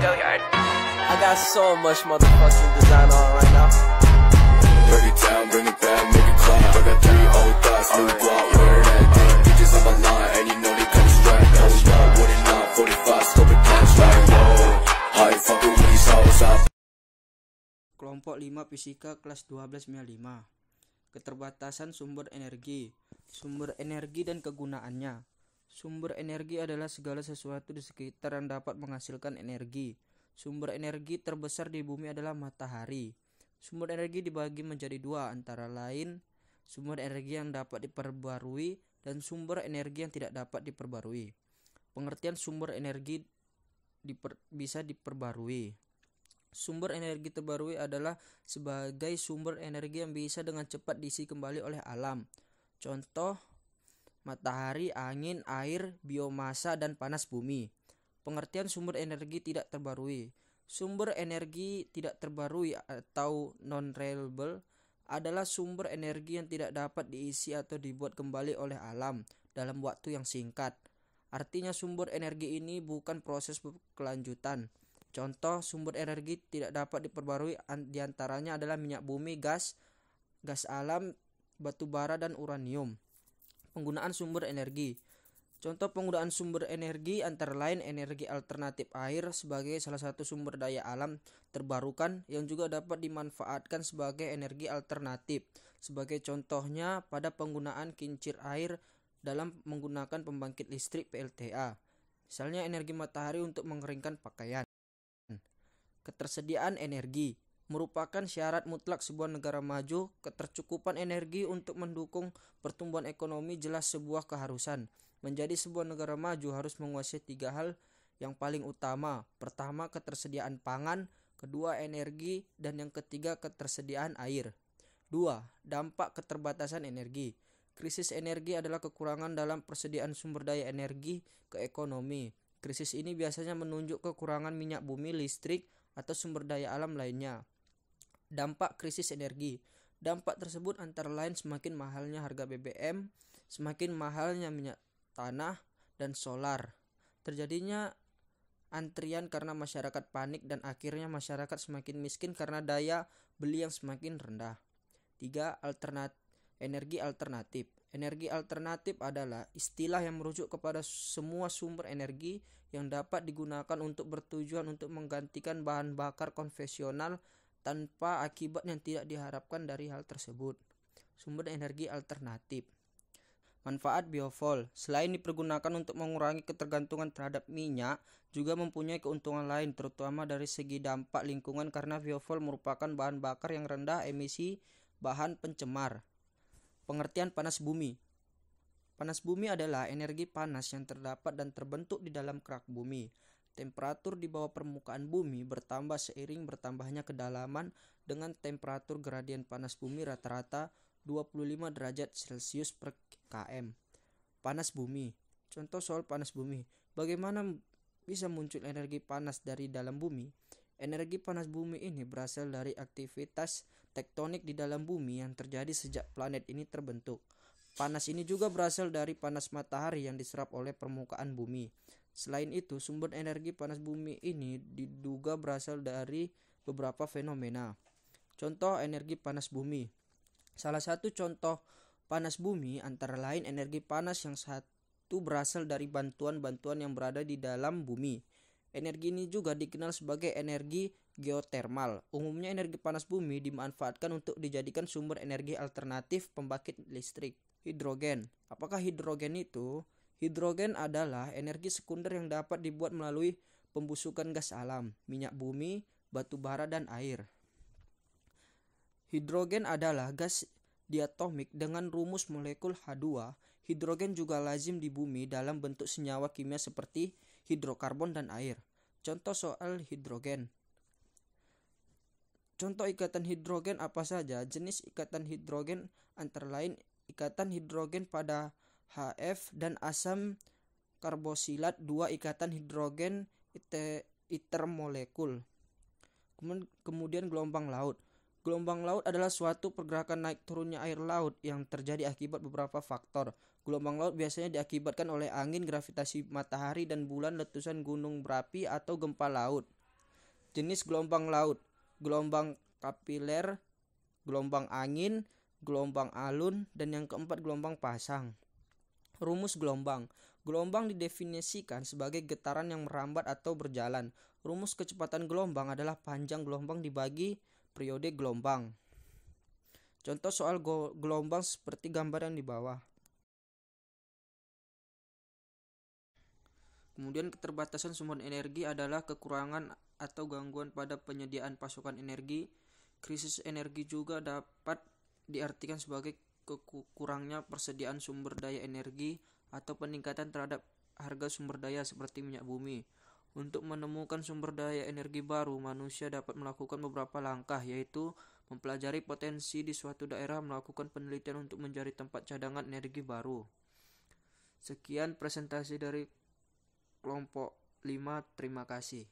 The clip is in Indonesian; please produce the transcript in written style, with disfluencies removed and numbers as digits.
I got so much motherfucking design on right now. Break it down, bring it back, make it clap. I got 3 old thoughts, new block, where that thing. Bitches on my line, and you know they kinda strapped. Hold up, what it not, 45, scope it cash like, whoa. High fucking with these hoes out. Kelompok 5 Fisika kelas 12 Keterbatasan sumber energi. Sumber energi dan kegunaannya. Sumber energi adalah segala sesuatu di sekitar yang dapat menghasilkan energi. Sumber energi terbesar di bumi adalah matahari. Sumber energi dibagi menjadi 2, antara lain sumber energi yang dapat diperbarui dan sumber energi yang tidak dapat diperbarui. Pengertian sumber energi bisa diperbarui. Sumber energi terbarui adalah sebagai sumber energi yang bisa dengan cepat diisi kembali oleh alam. Contoh, matahari, angin, air, biomasa, dan panas bumi. Pengertian sumber energi tidak terbarui. Sumber energi tidak terbarui atau non-renewable adalah sumber energi yang tidak dapat diisi atau dibuat kembali oleh alam dalam waktu yang singkat. Artinya sumber energi ini bukan proses berkelanjutan. Contoh sumber energi tidak dapat diperbarui diantaranya adalah minyak bumi, gas alam, batu bara, dan uranium. Penggunaan sumber energi. Contoh penggunaan sumber energi antara lain energi alternatif air sebagai salah satu sumber daya alam terbarukan yang juga dapat dimanfaatkan sebagai energi alternatif. Sebagai contohnya pada penggunaan kincir air dalam menggunakan pembangkit listrik PLTA. Misalnya energi matahari untuk mengeringkan pakaian. Ketersediaan energi merupakan syarat mutlak sebuah negara maju. Ketercukupan energi untuk mendukung pertumbuhan ekonomi jelas sebuah keharusan. Menjadi sebuah negara maju harus menguasai 3 hal yang paling utama. Pertama, ketersediaan pangan, kedua, energi, dan yang ketiga, ketersediaan air. 2. Dampak keterbatasan energi. Krisis energi adalah kekurangan dalam persediaan sumber daya energi ke ekonomi. Krisis ini biasanya menunjuk kekurangan minyak bumi, listrik, atau sumber daya alam lainnya. Dampak krisis energi. Dampak tersebut antara lain semakin mahalnya harga BBM, semakin mahalnya minyak tanah dan solar. Terjadinya antrian karena masyarakat panik dan akhirnya masyarakat semakin miskin karena daya beli yang semakin rendah. 3. Energi alternatif. Energi alternatif adalah istilah yang merujuk kepada semua sumber energi yang dapat digunakan untuk bertujuan untuk menggantikan bahan bakar konvensional tanpa akibat yang tidak diharapkan dari hal tersebut. Sumber energi alternatif. Manfaat biofuel. Selain dipergunakan untuk mengurangi ketergantungan terhadap minyak, juga mempunyai keuntungan lain terutama dari segi dampak lingkungan karena biofuel merupakan bahan bakar yang rendah emisi bahan pencemar. Pengertian panas bumi. Panas bumi adalah energi panas yang terdapat dan terbentuk di dalam kerak bumi. Temperatur di bawah permukaan bumi bertambah seiring bertambahnya kedalaman dengan temperatur gradien panas bumi rata-rata 25 derajat Celcius per km. Panas bumi. Contoh soal panas bumi. Bagaimana bisa muncul energi panas dari dalam bumi? Energi panas bumi ini berasal dari aktivitas tektonik di dalam bumi yang terjadi sejak planet ini terbentuk. Panas ini juga berasal dari panas matahari yang diserap oleh permukaan bumi. Selain itu, sumber energi panas bumi ini diduga berasal dari beberapa fenomena. Contoh energi panas bumi. Salah satu contoh panas bumi antara lain energi panas yang satu berasal dari bantuan-bantuan yang berada di dalam bumi. Energi ini juga dikenal sebagai energi geotermal. Umumnya energi panas bumi dimanfaatkan untuk dijadikan sumber energi alternatif pembangkit listrik. Hidrogen. Apakah hidrogen itu? Hidrogen adalah energi sekunder yang dapat dibuat melalui pembusukan gas alam, minyak bumi, batu bara, dan air. Hidrogen adalah gas diatomik dengan rumus molekul H2. Hidrogen juga lazim di bumi dalam bentuk senyawa kimia seperti hidrokarbon dan air. Contoh soal hidrogen. Contoh ikatan hidrogen apa saja? Jenis ikatan hidrogen antara lain ikatan hidrogen pada HF dan asam karboksilat, 2 ikatan hidrogen intermolekul. Kemudian gelombang laut. Gelombang laut adalah suatu pergerakan naik turunnya air laut yang terjadi akibat beberapa faktor. Gelombang laut biasanya diakibatkan oleh angin, gravitasi matahari dan bulan, letusan gunung berapi, atau gempa laut. Jenis gelombang laut: gelombang kapiler, gelombang angin, gelombang alun, dan yang keempat gelombang pasang. Rumus gelombang. Gelombang didefinisikan sebagai getaran yang merambat atau berjalan. Rumus kecepatan gelombang adalah panjang gelombang dibagi periode gelombang. Contoh soal gelombang seperti gambar yang di bawah. Kemudian keterbatasan sumber energi adalah kekurangan atau gangguan pada penyediaan pasokan energi. Krisis energi juga dapat diartikan sebagai kurangnya persediaan sumber daya energi atau peningkatan terhadap harga sumber daya seperti minyak bumi. Untuk menemukan sumber daya energi baru, manusia dapat melakukan beberapa langkah, yaitu mempelajari potensi di suatu daerah, melakukan penelitian untuk mencari tempat cadangan energi baru. Sekian presentasi dari kelompok 5, terima kasih.